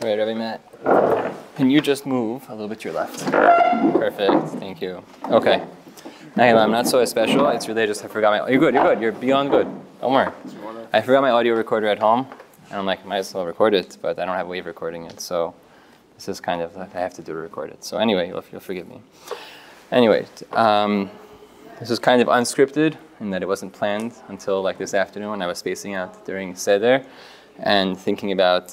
right, Rabbi Matt. Can you just move a little bit to your left? Perfect. Thank you. Okay. I'm not so special. It's really just I forgot my. You're good. You're good. You're beyond good. Don't worry. I forgot my audio recorder at home, and I'm like, might as well record it, but I don't have a way of recording it. So this is kind of like I have to do to record it. So anyway, you'll forgive me. Anyway, this is kind of unscripted in that it wasn't planned until like this afternoon when I was spacing out during Seder and thinking about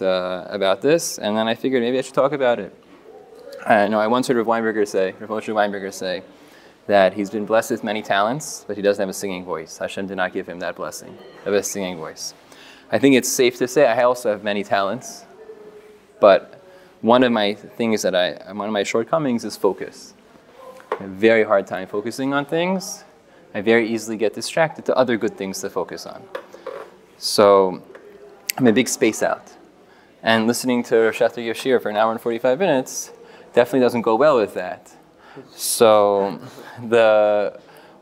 this, and then I figured maybe I should talk about it. I once heard Rav Moshe Weinberger say that he's been blessed with many talents, but he doesn't have a singing voice. Hashem did not give him that blessing of a singing voice. I think it's safe to say I also have many talents, but one of my shortcomings is focus. I have a very hard time focusing on things. I very easily get distracted to other good things to focus on. So I'm a big space out. And listening to Rav Schachter Yashir for an hour and 45 minutes definitely doesn't go well with that. So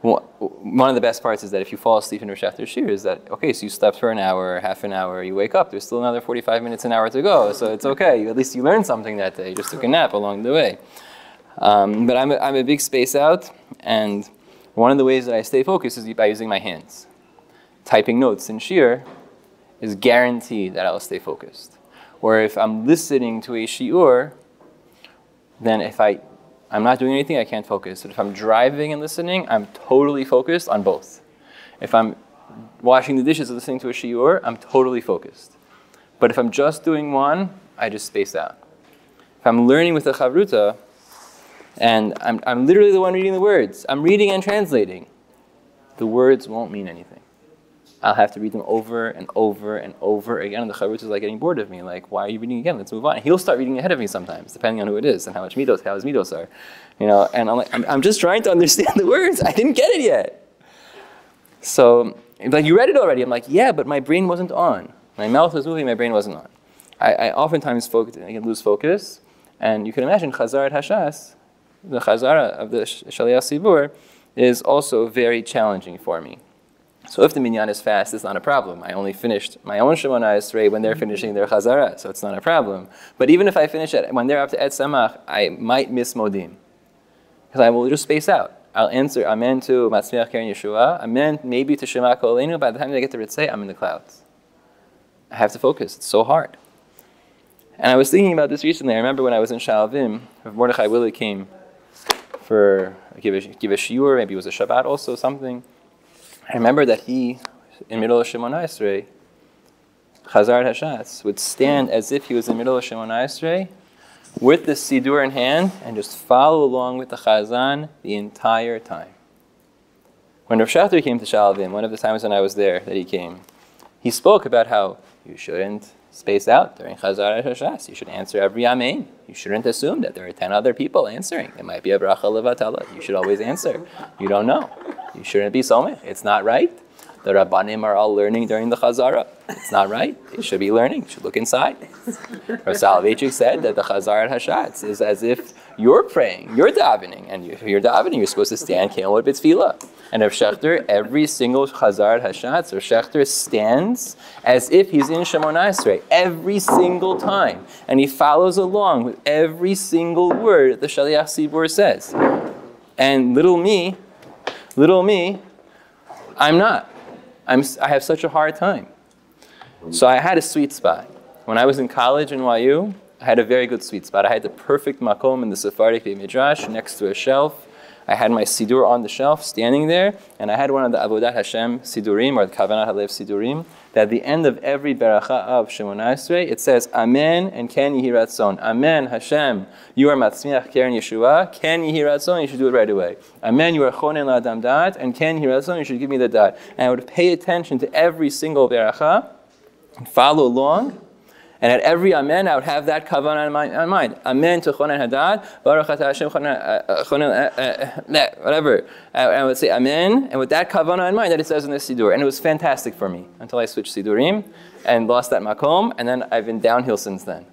one of the best parts is that if you fall asleep in Rav Schachter Yashir is that, okay, so you slept for an hour, half an hour, you wake up, there's still another 45 minutes, an hour to go, so it's okay. At least you learned something that day. You just took a nap along the way. But I'm a big space out, and one of the ways that I stay focused is by using my hands. Typing notes in Shir is guaranteed that I'll stay focused. Or if I'm listening to a shiur, then if I'm not doing anything, I can't focus. But if I'm driving and listening, I'm totally focused on both. If I'm washing the dishes and listening to a shiur, I'm totally focused. But if I'm just doing one, I just space out. If I'm learning with a chavruta, and I'm literally the one reading the words, I'm reading and translating, the words won't mean anything. I'll have to read them over and over and over again, and the chavruta is like getting bored of me. Like, why are you reading again? Let's move on. He'll start reading ahead of me sometimes, depending on who it is and how his midos are. And I'm like, I'm just trying to understand the words. I didn't get it yet. So, like, you read it already. I'm like, yeah, but my brain wasn't on. My mouth was moving, my brain wasn't on. I oftentimes I can lose focus, and you can imagine Chazarat Hashas, the Chazara of the Shaliach Sibur, is also very challenging for me. So if the minyan is fast, it's not a problem. I only finished my own Shemona Esrei when they're finishing their Chazara, so it's not a problem. But even if I finish it when they're up to Et Samach, I might miss Modim. Because I will just space out. I'll answer Amen to Matzmiach Keren Yeshua, Amen maybe to Shema Kolenu. By the time they get to Ritzei, I'm in the clouds. I have to focus. It's so hard. And I was thinking about this recently. I remember when I was in Sha'avim, Rav Mordechai Willig came for give a shiur, maybe it was a Shabbat also, something. I remember that he, in the middle of Shemona Esrei, Chazarat Hashas, would stand as if he was in the middle of Shemona Esrei with the Sidur in hand and just follow along with the Chazan the entire time. When Rav Schachter came to Sha'avim, one of the times when I was there that he came, he spoke about how you shouldn't space out during Chazarat Hashas. You should answer every Amen. You shouldn't assume that there are 10 other people answering. It might be a bracha levatala. You should always answer. You don't know. You shouldn't be somech. It's not right. The Rabbanim are all learning during the Chazara. It's not right. They should be learning. You should look inside. Rav Soloveitchik said that the Chazarat Hashatz is as if you're praying, you're davening, and if you're davening, you're supposed to stand Keilot B'Tfilah. And Rav Schachter, every single Chazarat Hashatz, Rav Schachter stands as if he's in Shemona Esrei every single time, and he follows along with every single word the Shaliach Sibur says. And little me, I'm not. I have such a hard time. So I had a sweet spot. When I was in college in YU, I had a very good sweet spot. I had the perfect makom in the Sephardic Beit Midrash next to a shelf. I had my Sidur on the shelf, standing there, and I had one of the Avodat Hashem Sidurim, or the Kavanah Halev Sidurim, that at the end of every Beracha of Shemona Esrei, it says, Amen, and Ken Yehi Ratzon. Amen, Hashem, you are Matzmiach Keren Yeshua, Ken Yehi Ratzon, you should do it right away. Amen, you are Chonen L'Adam Da'at, and Ken Yehi Ratzon, you should give me the Da'at. And I would pay attention to every single Beracha, and follow along, and at every Amen, I would have that kavanah in mind. Amen to Chonen Hadad, Baruch Atah Hashem Chonen, whatever. I would say Amen, and with that kavanah in mind that it says in the Sidur. And it was fantastic for me until I switched Sidurim and lost that makom, and then I've been downhill since then.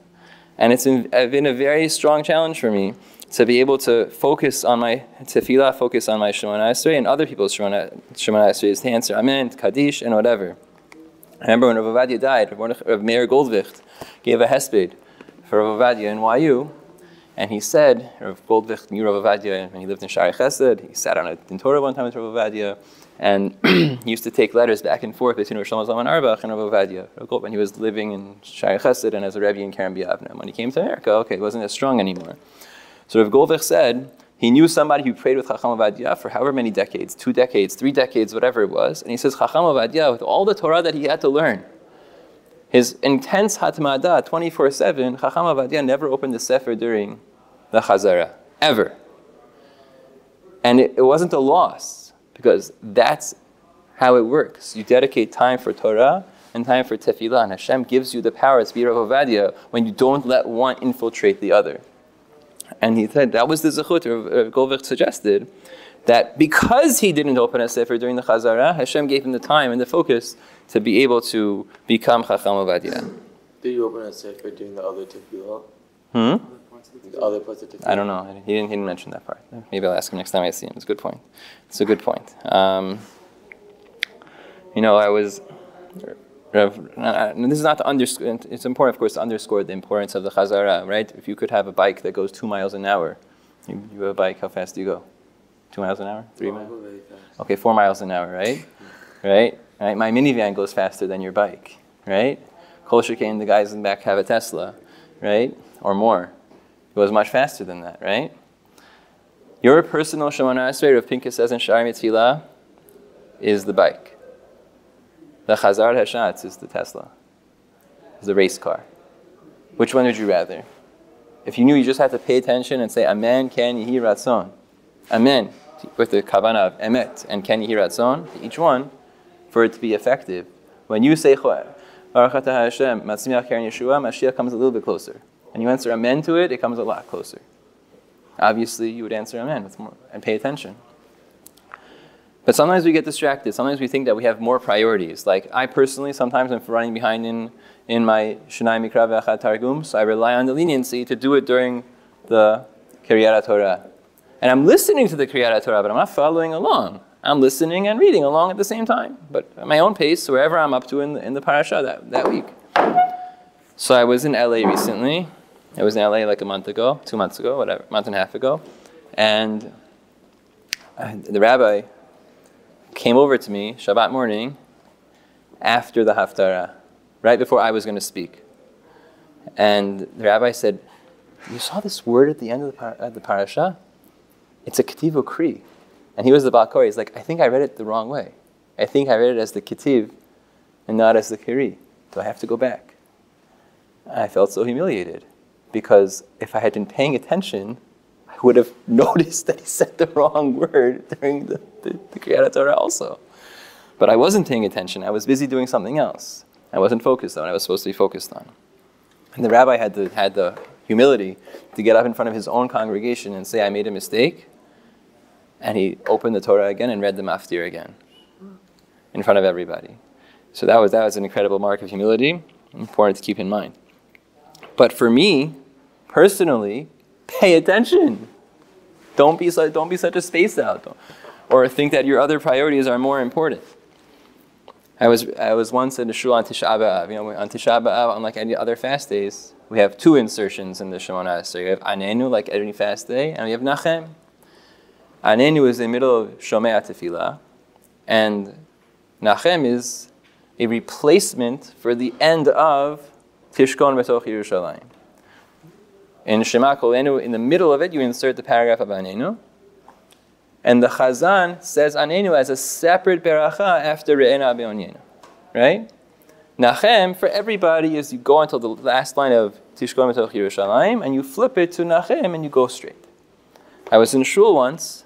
And it's been a very strong challenge for me to be able to focus on my tefillah, focus on my Shemona Esrei, and other people's Shemona Esrei is to answer Amen, Kaddish, and whatever. I remember when Rav Ovadia died, Rav Meir Goldvicht gave a hesped for Rav Ovadia in YU, and he said, Rav Goldvicht knew Rav Ovadia when he lived in Shari Chesed. He sat on a Din Torah one time with Rav Ovadia, and he used to take letters back and forth between Rosh Zalman Auerbach and Rav Ovadia when he was living in Shari Chesed and as a Rebbe in Kerem B'Yavne. When he came to America, okay, it wasn't as strong anymore. So Rav Goldvicht said he knew somebody who prayed with Chacham Ovadia for however many decades, 2 decades, 3 decades, whatever it was, and he says Chacham Ovadia, with all the Torah that he had to learn, his intense hatmada, 24/7, Chacham Ovadia never opened the Sefer during the Chazara, ever. And it wasn't a loss, because that's how it works. You dedicate time for Torah and time for Tefillah, and Hashem gives you the power to be Rav Ovadia when you don't let one infiltrate the other. And he said that was the zechut Rav Goldvicht suggested, that because he didn't open a Sefer during the Chazara, Hashem gave him the time and the focus to be able to become Chacham Ovadia. Did you open a Sefer during the other Tefillah? The other parts of Tefillah? I don't know. He didn't mention that part. Maybe I'll ask him next time I see him. It's a good point. It's a good point. I was... this is not to underscore. It's important, of course, to underscore the importance of the Chazara, right? If you could have a bike that goes 2 miles an hour, you have a bike, how fast do you go? 2 miles an hour? 3 miles? Okay, 4 miles an hour, right? Right? My minivan goes faster than your bike, right? Kol shekain, the guys in the back have a Tesla, right? Or more. It goes much faster than that, right? Your personal Shemona Esrei, Rav Pinkus says in Shari Mitzvah, is the bike. The Chazar Hashatz is the Tesla, is the race car. Which one would you rather? If you knew you just had to pay attention and say, Amen, Ken Yehi Ratzon. Amen, with the Kavanah of Emet and Ken Yehi Ratzon, each one, for it to be effective. When you say, Baruch Atah Hashem, Matzmiach Keren Yeshua, Mashiach comes a little bit closer. And you answer Amen to it, it comes a lot closer. Obviously, you would answer Amen with more, and pay attention. But sometimes we get distracted. Sometimes we think that we have more priorities. Like I personally, sometimes I'm running behind in my Shnai Mikra Ve'achad Targum, so I rely on the leniency to do it during the Kriyat Torah. And I'm listening to the Kriyat Torah, but I'm not following along. I'm listening and reading along at the same time, but at my own pace, wherever I'm up to in the parasha that week. So I was in LA recently. I was in LA like a month ago, 2 months ago, whatever, month and a half ago. And the rabbi came over to me Shabbat morning after the Haftarah, right before I was going to speak. And the rabbi said, you saw this word at the end of the parasha? It's a Ketiv Ukri. And he was the Balkori. He's like, I think I read it the wrong way. I think I read it as the Ketiv and not as the Kiri. Do I have to go back? I felt so humiliated because if I had been paying attention, I would have noticed that he said the wrong word during the Kriyat Torah also. But I wasn't paying attention. I was busy doing something else. I wasn't focused on what I was supposed to be focused on. And the rabbi had the humility to get up in front of his own congregation and say, I made a mistake. And he opened the Torah again and read the Maftir again in front of everybody. So that was an incredible mark of humility, important to keep in mind. But for me, personally, pay attention. Don't be such a space out, or think that your other priorities are more important. I was once in a shul on Tisha B'Av. On Tisha B'Av, unlike any other fast days, we have 2 insertions in the Shemona Esrei. We have Anenu, like every fast day, and we have Nachem. Anenu is in the middle of Shomei Tefillah, and Nachem is a replacement for the end of Tishkon B'toch Yerushalayim. In Shema Kolenu, in the middle of it, you insert the paragraph of Anenu, and the Chazan says Anenu as a separate beracha after Re'ena Be'onyenu, right? Nachem, for everybody, is you go until the last line of Tishkon B'toch Yerushalayim, and you flip it to Nachem, and you go straight. I was in shul once,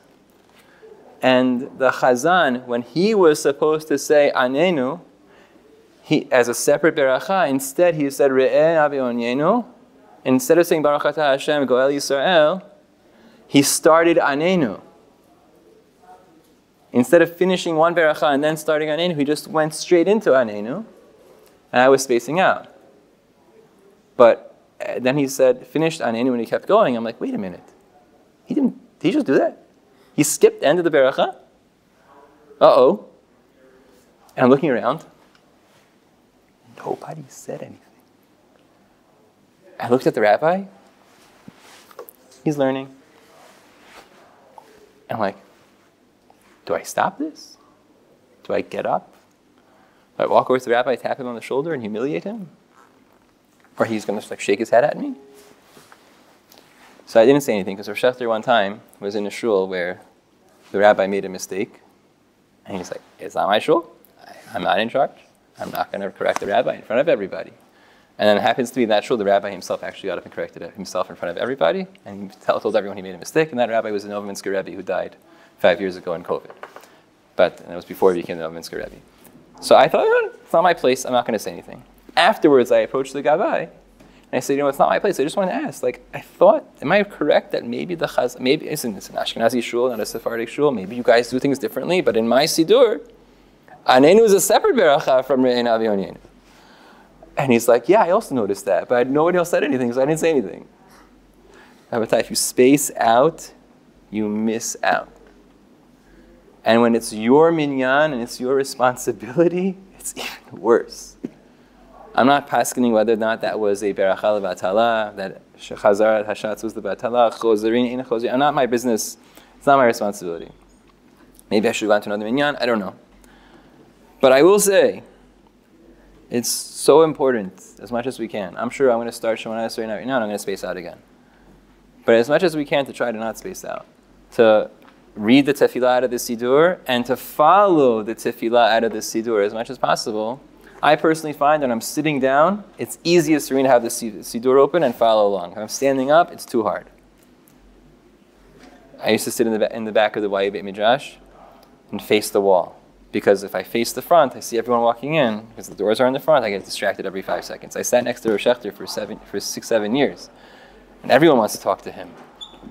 and the Chazan, when he was supposed to say Anenu, he, as a separate beracha, instead he said Re'eh Be'onyenu. Instead of saying Baruch Atah Hashem Goel Yisrael, he started Anenu. Instead of finishing one beracha and then starting Anenu, he just went straight into Anenu, and I was spacing out. But then he said, finished Anenu, and he kept going. I'm like, wait a minute. Did he just do that? He skipped the end of the beracha? Uh-oh. And I'm looking around. Nobody said anything. I looked at the rabbi. He's learning. I'm like, do I stop this? Do I get up? Do I walk over to the rabbi, tap him on the shoulder, and humiliate him? Or he's going to like shake his head at me? So I didn't say anything, because Rav Shechter one time was in a shul where the rabbi made a mistake. And he's like, it's not my shul. I'm not in charge. I'm not going to correct the rabbi in front of everybody. And then it happens to be that shul, the rabbi himself actually got up and corrected himself in front of everybody. And he told everyone he made a mistake. And that rabbi was the Novominsker Rebbe who died 5 years ago in COVID. But it was before he became the Novominsker Rebbe. So I thought, it's not my place. I'm not going to say anything. Afterwards, I approached the Gabbai. And I said, it's not my place. I just wanted to ask. I thought, am I correct that maybe maybe it's an Ashkenazi shul, not a Sephardic shul. Maybe you guys do things differently. But in my Sidur, Anenu is a separate beracha from Re'en Avionyenu. And he's like, yeah, I also noticed that. But nobody else said anything, so I didn't say anything. If you space out, you miss out. And when it's your minyan and it's your responsibility, it's even worse. I'm not paskening whether or not that was a beracha levatala, that Chazarat Hashatz was the batala, chozerin, ein chozerin. I'm not my business. It's not my responsibility. Maybe I should have gone to another minyan. I don't know. But I will say, it's so important as much as we can. I'm sure I'm going to start Shemona Esrei right now and I'm going to space out again. But as much as we can to try to not space out. To read the tefillah out of the Sidur and to follow the tefillah out of the Sidur as much as possible. I personally find that when I'm sitting down, it's easiest for me to have the Sidur open and follow along. If I'm standing up, it's too hard. I used to sit in the back of the YA Beit Midrash and face the wall. Because if I face the front, I see everyone walking in. Because the doors are in the front, I get distracted every 5 seconds. I sat next to Rav Shechter for 6-7 years. And everyone wants to talk to him.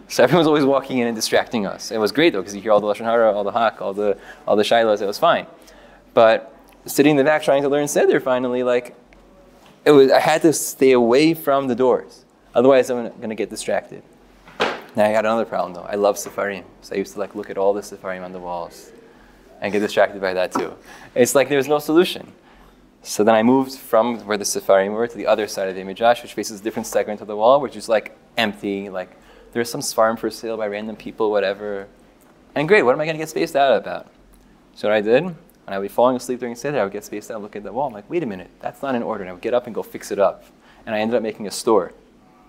So everyone's always walking in and distracting us. It was great though, because you hear all the Lashon Hara, all the Hak, all the Shilohs, it was fine. But sitting in the back trying to learn Seder finally, I had to stay away from the doors. Otherwise I'm going to get distracted. Now I got another problem though. I love Sefarim. So I used to look at all the Sefarim on the walls and get distracted by that too. It's like there's no solution. So then I moved from where the Sefarim were to the other side of the Midrash, which faces a different segment of the wall, which is empty. There's some Sefarim for sale by random people, whatever. And great, what am I going to get spaced out about? So what I did, when I would be falling asleep during Seder, I would get spaced out and look at the wall. I'm like, wait a minute, that's not in order. And I would get up and go fix it up. And I ended up making a store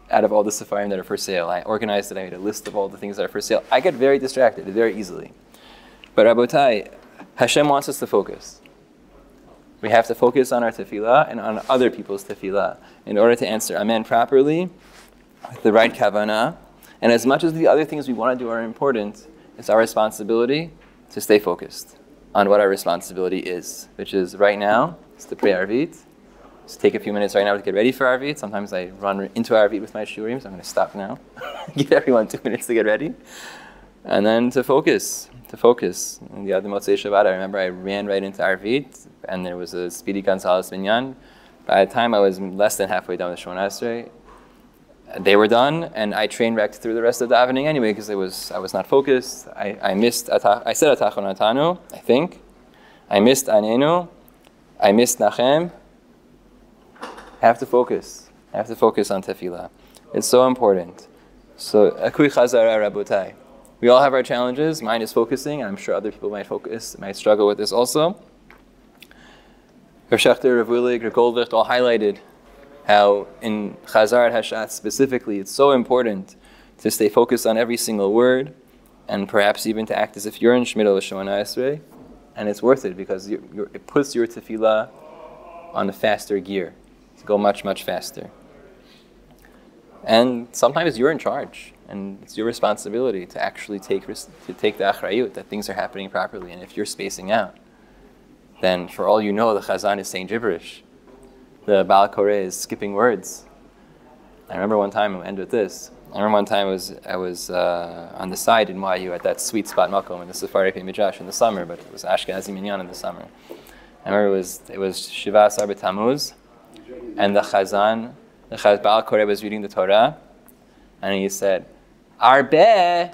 out of all the Sefarim that are for sale. I organized it, I made a list of all the things that are for sale. I get very distracted very easily. But Rabotai, Hashem wants us to focus. We have to focus on our tefillah and on other people's tefillah in order to answer Amen properly, with the right kavanah. And as much as the other things we want to do are important, it's our responsibility to stay focused on what our responsibility is, which is right now, it's to pray Arvit. Just take a few minutes right now to get ready for Arvit. Sometimes I run into Arvit with my shurim, so I'm going to stop now. Give everyone 2 minutes to get ready. And then to focus. And the other Motzei Shabbat, I remember I ran right into Arvit, and there was a Speedy Gonzalez Minyan. By the time I was less than halfway done with Shemona Esrei, they were done, and I train wrecked through the rest of the davening anyway because I was not focused. I missed. I said Atachon Atanu, I think. I missed Anenu. I missed Nachem. I have to focus. I have to focus on tefillah. It's so important. So Akui Chazara Rabotai. We all have our challenges. Mine is focusing, and I'm sure other people might struggle with this also. Rav Shechter, Rav Willig, Rav Goldvicht all highlighted how in Chazarat Hashatz specifically, it's so important to stay focused on every single word, and perhaps even to act as if you're in Shmidal Shemona Esrei, and it's worth it because it puts your tefillah on a faster gear to go much, much faster. And sometimes you're in charge, and it's your responsibility to actually take the achrayut that things are happening properly. And if you're spacing out, then for all you know, the Chazan is saying gibberish. The Baal Koreh is skipping words. I remember one time, I'll end with this. I was on the side in YU at that sweet spot Makom in the Sephardic Beit Midrash in the summer, but it was Ashkenazi Minyan in the summer. I remember it was Shiva Asar B'Tammuz, and the Chazan, the Baal Koreh was reading the Torah, and he said, Arbe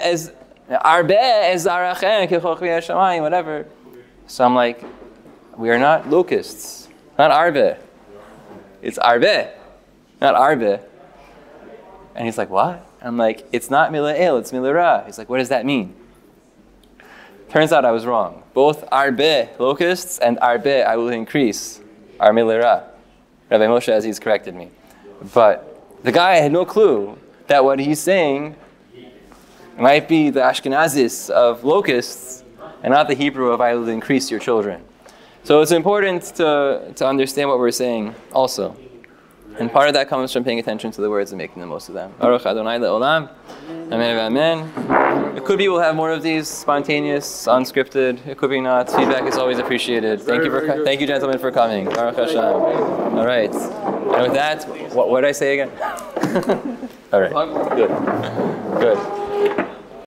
is Zarachem Kechochvi Hashamayim, whatever. So I'm like, we are not locusts, not Arbe. It's arbe, not arbe. And he's like, what? I'm like, it's not mila'el, it's mila'ra. He's like, what does that mean? Turns out I was wrong. Both arbe, locusts, and arbe, I will increase, are mila'ra. Rabbi Moshe Aziz corrected me. But the guy had no clue that what he's saying might be the Ashkenazis of locusts and not the Hebrew of I will increase your children. So it's important to understand what we're saying also. And part of that comes from paying attention to the words and making the most of them. Baruch Adonai le'olam. Amen, amen. It could be we'll have more of these spontaneous, unscripted. It could be not. Feedback is always appreciated. Thank you, gentlemen, for coming. Baruch Hashem. All right. And with that, what did I say again? All right. Good.